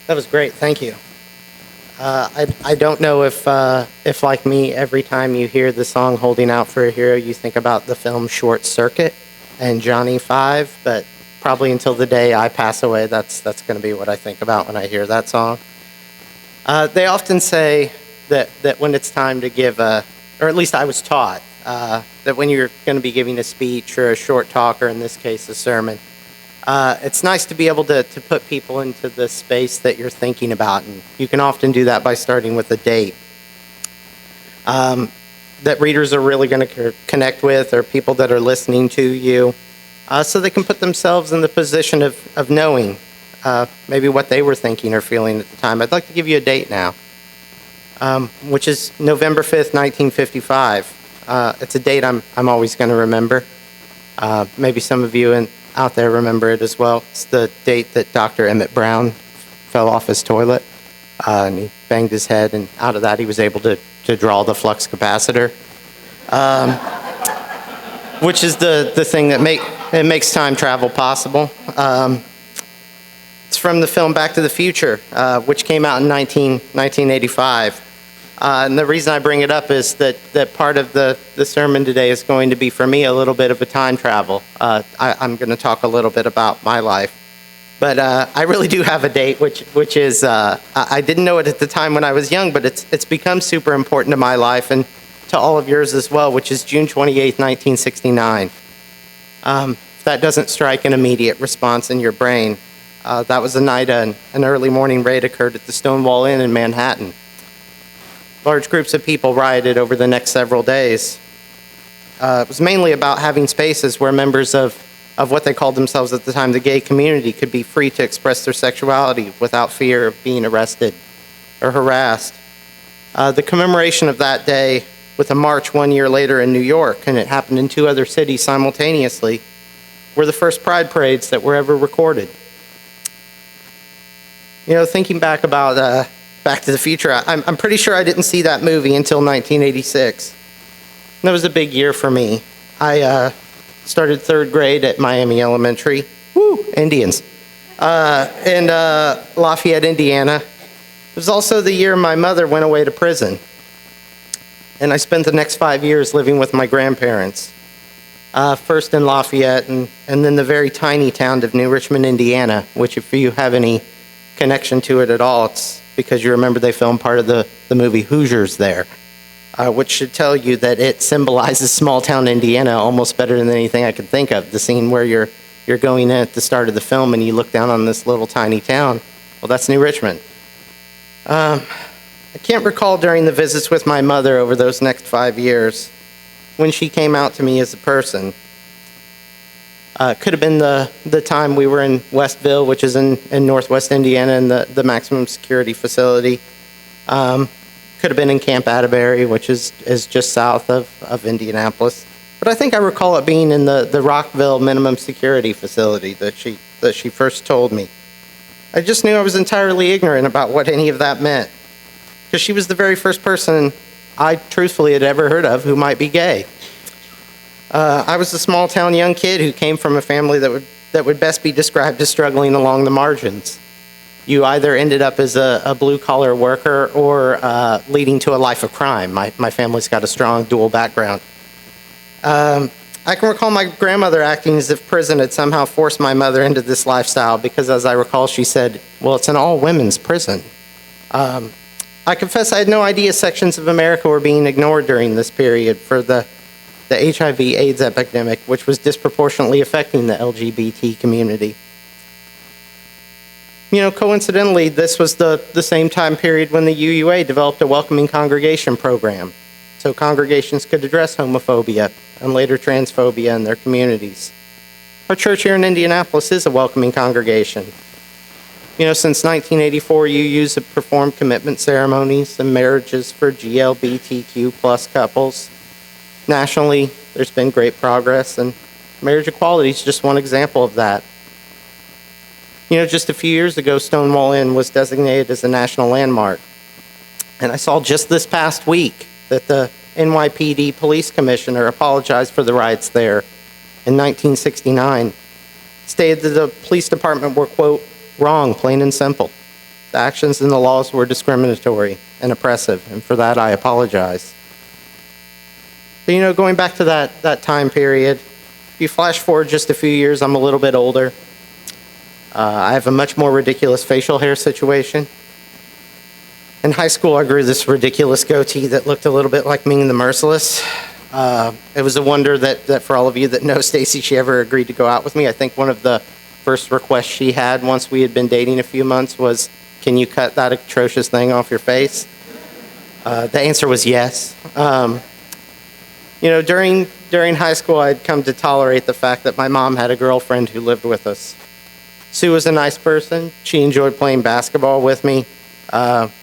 That was great. Thank you. I don't know if like me, every time you hear the song "Holding Out for a Hero," you think about the film Short Circuit and Johnny Five, but probably until the day I pass away, that's going to be what I think about when I hear that song. They often say that when it's time to give or at least I was taught, that when you're going to be giving a speech or a short talk, or in this case, a sermon, it's nice to be able to put people into the space that you're thinking about. And you can often do that by starting with a date that readers are really going to connect with, or people that are listening to you, so they can put themselves in the position of knowing maybe what they were thinking or feeling at the time. I'd like to give you a date now, which is November 5th, 1955. It's a date I'm always going to remember. Maybe some of you out there remember it as well. It's the date that Dr. Emmett Brown fell off his toilet, and he banged his head, and out of that he was able to draw the flux capacitor, which is the thing that makes time travel possible. It's from the film Back to the Future, which came out in 1985. And the reason I bring it up is that part of the sermon today is going to be, for me, a little bit of a time travel. I'm going to talk a little bit about my life. But I really do have a date, which is, I didn't know it at the time when I was young, but it's become super important to my life and to all of yours as well, which is June 28th, 1969. If that doesn't strike an immediate response in your brain, that was the night an early morning raid occurred at the Stonewall Inn in Manhattan. Large groups of people rioted over the next several days. It was mainly about having spaces where members of what they called themselves at the time the gay community could be free to express their sexuality without fear of being arrested or harassed. The commemoration of that day with a march 1 year later in New York, and it happened in 2 other cities simultaneously, were the first pride parades that were ever recorded. You know, thinking back about Back to the Future, I'm pretty sure I didn't see that movie until 1986. And that was a big year for me. I started 3rd grade at Miami Elementary, Indians, in Lafayette, Indiana. It was also the year my mother went away to prison. And I spent the next 5 years living with my grandparents, first in Lafayette and then the very tiny town of New Richmond, Indiana, which, if you have any connection to it at all, it's because you remember they filmed part of the movie Hoosiers there, which should tell you that it symbolizes small-town Indiana almost better than anything I could think of. The scene where you're going in at the start of the film and you look down on this little tiny town, well, that's New Richmond. I can't recall during the visits with my mother over those next 5 years when she came out to me as a person. Could have been the time we were in Westville, which is in northwest Indiana, in the maximum security facility. Could have been in Camp Atterbury, which is just south of Indianapolis. But I think I recall it being in the Rockville minimum security facility that she first told me. I just knew I was entirely ignorant about what any of that meant, because she was the very first person I truthfully had ever heard of who might be gay. I was a small-town young kid who came from a family that would best be described as struggling along the margins. You either ended up as a blue-collar worker or leading to a life of crime. My family's got a strong dual background. I can recall my grandmother acting as if prison had somehow forced my mother into this lifestyle because, as I recall, she said, well, it's an all-women's prison. I confess I had no idea sections of America were being ignored during this period for the HIV/AIDS epidemic, which was disproportionately affecting the LGBT community. You know, coincidentally, this was the same time period when the UUA developed a welcoming congregation program, so congregations could address homophobia and later transphobia in their communities. Our church here in Indianapolis is a welcoming congregation. You know, since 1984, UUs have performed commitment ceremonies and marriages for GLBTQ plus couples. Nationally, there's been great progress, and marriage equality is just one example of that. You know, just a few years ago, Stonewall Inn was designated as a national landmark. And I saw just this past week that the NYPD police commissioner apologized for the riots there in 1969, stated that the police department were, quote, wrong, plain and simple. The actions and the laws were discriminatory and oppressive, and for that I apologize. But, going back to that time period, if you flash forward just a few years, I'm a little bit older. I have a much more ridiculous facial hair situation. In high school, I grew this ridiculous goatee that looked a little bit like me and the Merciless. It was a wonder that for all of you that know Stacy, she ever agreed to go out with me. I think one of the first requests she had once we had been dating a few months was, "Can you cut that atrocious thing off your face?" The answer was yes. During high school, I'd come to tolerate the fact that my mom had a girlfriend who lived with us. Sue was a nice person. She enjoyed playing basketball with me.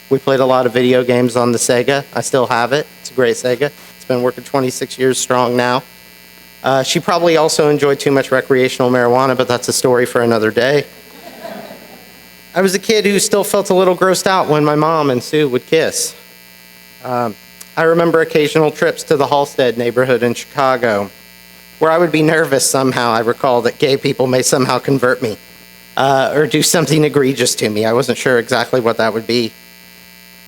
We played a lot of video games on the Sega. I still have it. It's a great Sega. It's been working 26 years strong now. She probably also enjoyed too much recreational marijuana, but that's a story for another day. I was a kid who still felt a little grossed out when my mom and Sue would kiss. I remember occasional trips to the Halstead neighborhood in Chicago, where I would be nervous somehow. I recall that gay people may somehow convert me or do something egregious to me. I wasn't sure exactly what that would be.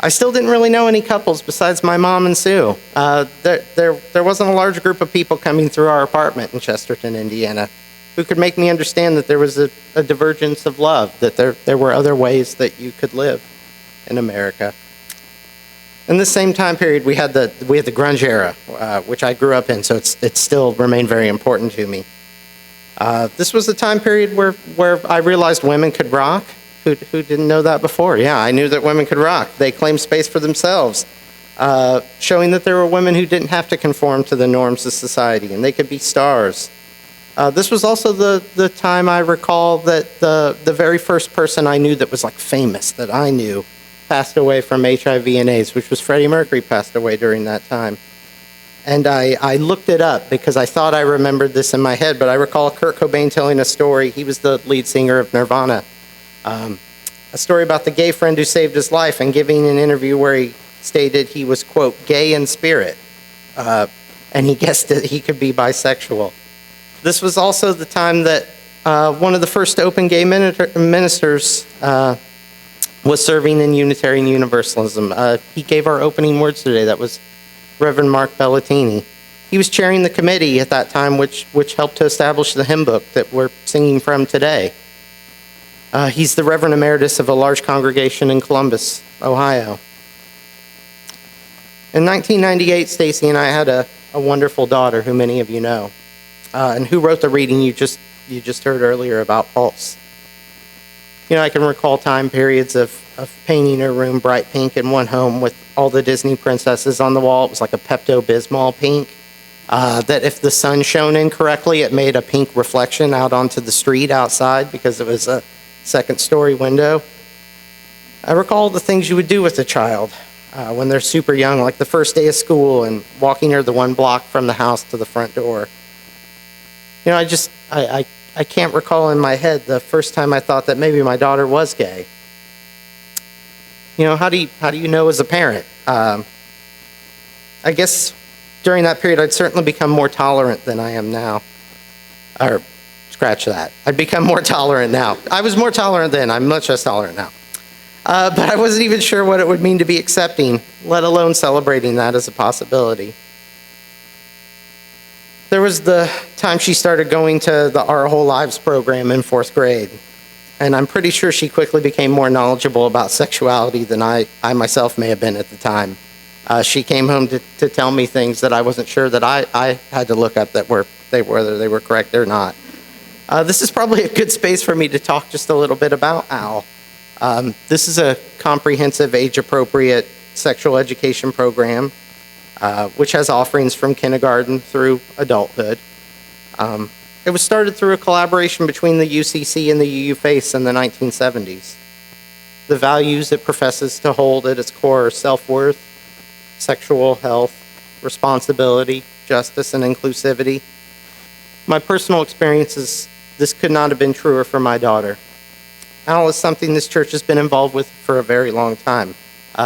I still didn't really know any couples besides my mom and Sue. There wasn't a large group of people coming through our apartment in Chesterton, Indiana, who could make me understand that there was a divergence of love, that there were other ways that you could live in America. In the same time period, we had the grunge era, which I grew up in, so it still remained very important to me. This was a time period where I realized women could rock. Who didn't know that before? Yeah, I knew that women could rock. They claimed space for themselves, showing that there were women who didn't have to conform to the norms of society, and they could be stars. This was also the time I recall that the very first person I knew that was like famous, that I knew, passed away from HIV and AIDS, which was Freddie Mercury passed away during that time. And I looked it up because I thought I remembered this in my head, but I recall Kurt Cobain telling a story. He was the lead singer of Nirvana. A story about the gay friend who saved his life and giving an interview where he stated he was, quote, gay in spirit, and he guessed that he could be bisexual. This was also the time that one of the first open gay ministers was serving in Unitarian Universalism. He gave our opening words today. That was Reverend Mark Bellatini. He was chairing the committee at that time, which helped to establish the hymn book that we're singing from today. He's the Reverend Emeritus of a large congregation in Columbus, Ohio. In 1998, Stacy and I had a wonderful daughter who many of you know, and who wrote the reading you just heard earlier about Pulse. I can recall time periods of painting her room bright pink in one home with all the Disney princesses on the wall. It was like a Pepto-Bismol pink, that if the sun shone in correctly, it made a pink reflection out onto the street outside because it was a second-story window. I recall the things you would do with a child when they're super young, like the first day of school and walking her the one block from the house to the front door. I can't recall in my head the first time I thought that maybe my daughter was gay. How do you know as a parent? I guess during that period, I'd certainly become more tolerant than I am now. Or scratch that. I'd become more tolerant now. I was more tolerant then. I'm much less tolerant now. But I wasn't even sure what it would mean to be accepting, let alone celebrating that as a possibility. There was the time she started going to the Our Whole Lives program in 4th grade. And I'm pretty sure she quickly became more knowledgeable about sexuality than I myself may have been at the time. She came home to tell me things that I wasn't sure that I had to look up whether they were correct or not. This is probably a good space for me to talk just a little bit about AL. This is a comprehensive, age-appropriate sexual education program, which has offerings from kindergarten through adulthood. It was started through a collaboration between the UCC and the UU-Face in the 1970s. The values it professes to hold at its core are self-worth, sexual health, responsibility, justice, and inclusivity. My personal experiences, this could not have been truer for my daughter. AL is something this church has been involved with for a very long time.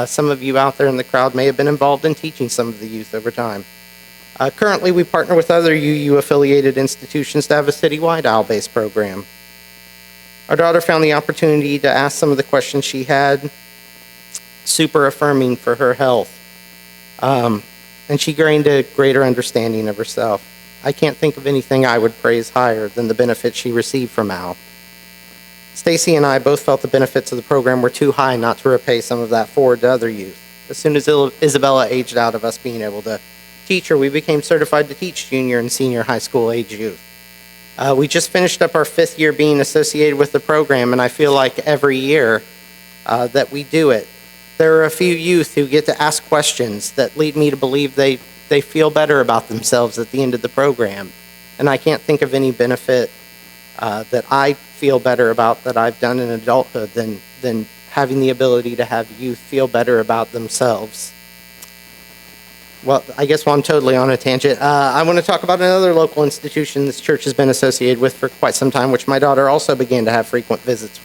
Some of you out there in the crowd may have been involved in teaching some of the youth over time. Currently, we partner with other UU-affiliated institutions to have a citywide AL-based program. Our daughter found the opportunity to ask some of the questions she had, super affirming for her health. And she gained a greater understanding of herself. I can't think of anything I would praise higher than the benefits she received from Al. Stacy and I both felt the benefits of the program were too high not to repay some of that forward to other youth. As soon as Isabella aged out of us being able to teach her, we became certified to teach junior and senior high school age youth. We just finished up our 5th year being associated with the program, and I feel like every year that we do it, there are a few youth who get to ask questions that lead me to believe they feel better about themselves at the end of the program. And I can't think of any benefit that I feel better about that I've done in adulthood than having the ability to have youth feel better about themselves. Well, I guess while I'm totally on a tangent, I want to talk about another local institution this church has been associated with for quite some time, which my daughter also began to have frequent visits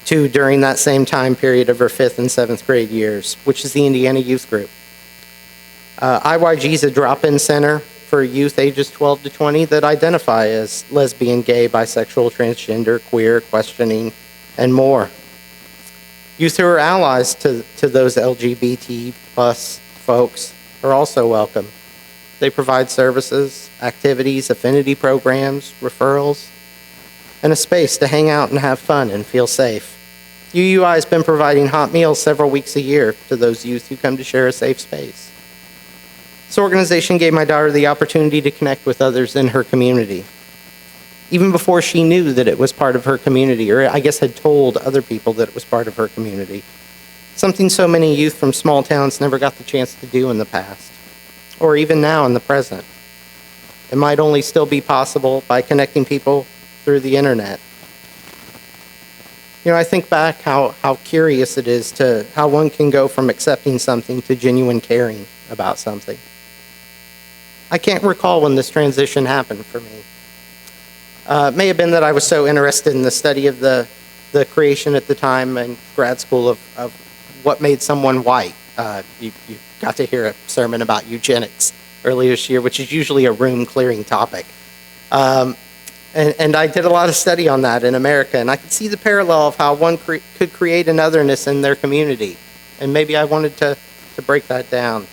to during that same time period of her 5th and 7th grade years, which is the Indiana Youth Group. IYG is a drop-in center for youth ages 12 to 20 that identify as lesbian, gay, bisexual, transgender, queer, questioning, and more. Youth who are allies to those LGBT plus folks are also welcome. They provide services, activities, affinity programs, referrals, and a space to hang out and have fun and feel safe. UU&I has been providing hot meals several weeks a year to those youth who come to share a safe space. This organization gave my daughter the opportunity to connect with others in her community, even before she knew that it was part of her community, or I guess had told other people that it was part of her community. Something so many youth from small towns never got the chance to do in the past, or even now in the present. It might only still be possible by connecting people through the internet. You know, I think back how curious it is to how one can go from accepting something to genuine caring about something. I can't recall when this transition happened for me. It may have been that I was so interested in the study of the creation at the time in grad school of what made someone white. You got to hear a sermon about eugenics earlier this year, which is usually a room-clearing topic. And I did a lot of study on that in America, and I could see the parallel of how one could create an otherness in their community. And maybe I wanted to break that down.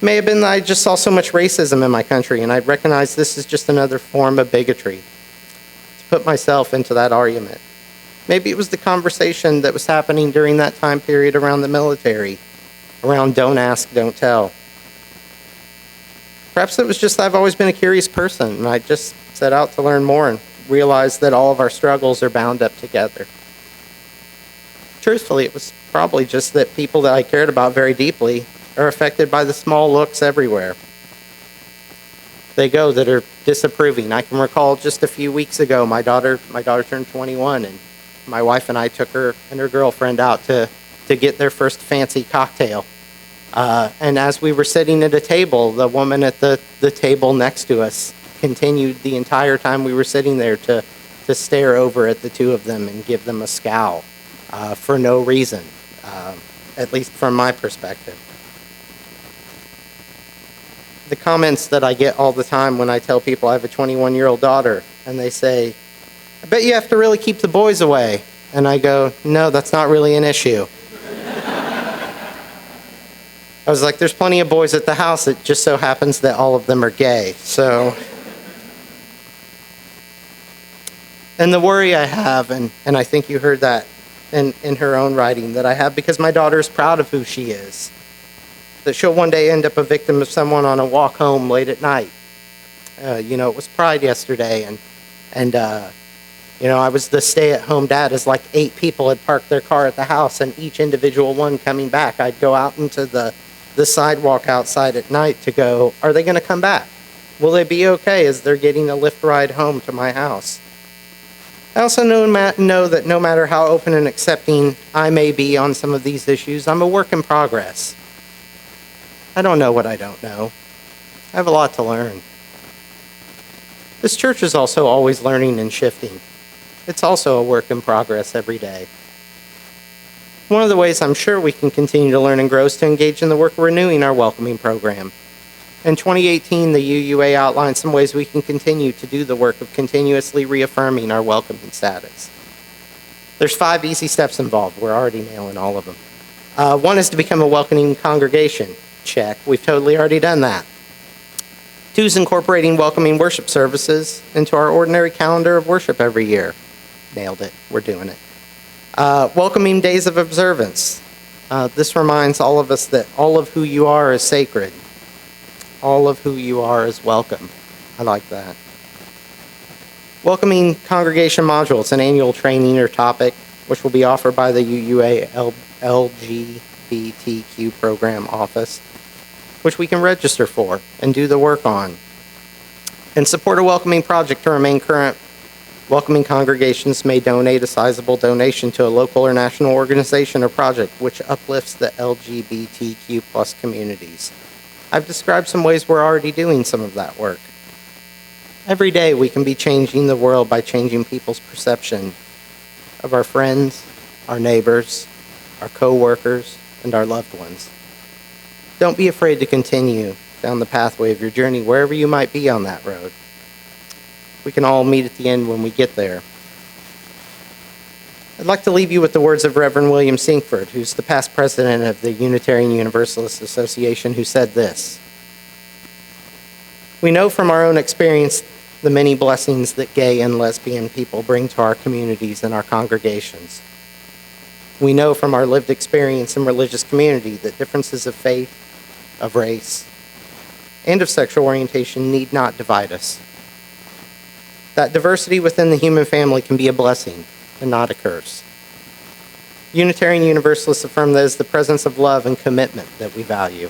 It may have been that I just saw so much racism in my country, and I recognized this is just another form of bigotry. To put myself into that argument. Maybe it was the conversation that was happening during that time period around the military, around don't ask, don't tell. Perhaps it was just I've always been a curious person, and I just set out to learn more and realize that all of our struggles are bound up together. Truthfully, it was probably just that people that I cared about very deeply are affected by the small looks everywhere. They go that are disapproving. I can recall just a few weeks ago, my daughter turned 21, and my wife and I took her and her girlfriend out to get their first fancy cocktail. And as we were sitting at a table, the woman at the table next to us continued the entire time we were sitting there to stare over at the two of them and give them a scowl for no reason, at least from my perspective. The comments that I get all the time when I tell people I have a 21-year-old daughter, and they say, I bet you have to really keep the boys away. And I go, no, that's not really an issue. I was like, there's plenty of boys at the house. It just so happens that all of them are gay. So, and the worry I have, and I think you heard that in her own writing, that I have because my daughter is proud of who she is, that she'll one day end up a victim of someone on a walk home late at night. It was Pride yesterday, and I was the stay-at-home dad as like 8 people had parked their car at the house, and each individual one coming back, I'd go out into the sidewalk outside at night to go, are they going to come back? Will they be okay as they're getting a Lyft ride home to my house? I also know that no matter how open and accepting I may be on some of these issues, I'm a work in progress. I don't know what I don't know. I have a lot to learn. This church is also always learning and shifting. It's also a work in progress every day. One of the ways I'm sure we can continue to learn and grow is to engage in the work of renewing our welcoming program. In 2018, the UUA outlined some ways we can continue to do the work of continuously reaffirming our welcoming status. There's 5 easy steps involved. We're already nailing all of them. One is to become a welcoming congregation. Check. We've totally already done that. 2 is incorporating welcoming worship services into our ordinary calendar of worship every year. Nailed it. We're doing it. Welcoming days of observance. This reminds all of us that all of who you are is sacred. All of who you are is welcome. I like that. Welcoming congregation modules, an annual training or topic, which will be offered by the UU-LGBTQ program office, which we can register for and do the work on. And support a welcoming project to remain current. Welcoming congregations may donate a sizable donation to a local or national organization or project which uplifts the LGBTQ plus communities. I've described some ways we're already doing some of that work. Every day we can be changing the world by changing people's perception of our friends, our neighbors, our co-workers, and our loved ones. Don't be afraid to continue down the pathway of your journey wherever you might be on that road. We can all meet at the end when we get there. I'd like to leave you with the words of Reverend William Sinkford, who's the past president of the Unitarian Universalist Association, who said this: "We know from our own experience the many blessings that gay and lesbian people bring to our communities and our congregations. We know from our lived experience in religious community that differences of faith, of race, and of sexual orientation need not divide us. That diversity within the human family can be a blessing and not a curse. Unitarian Universalists affirm that it is the presence of love and commitment that we value.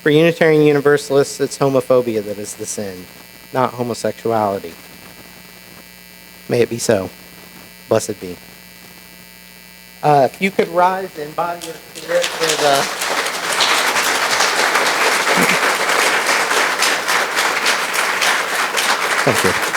For Unitarian Universalists, it's homophobia that is the sin, not homosexuality. May it be so. Blessed be." If you could rise and bow your spirit for the... Thank you.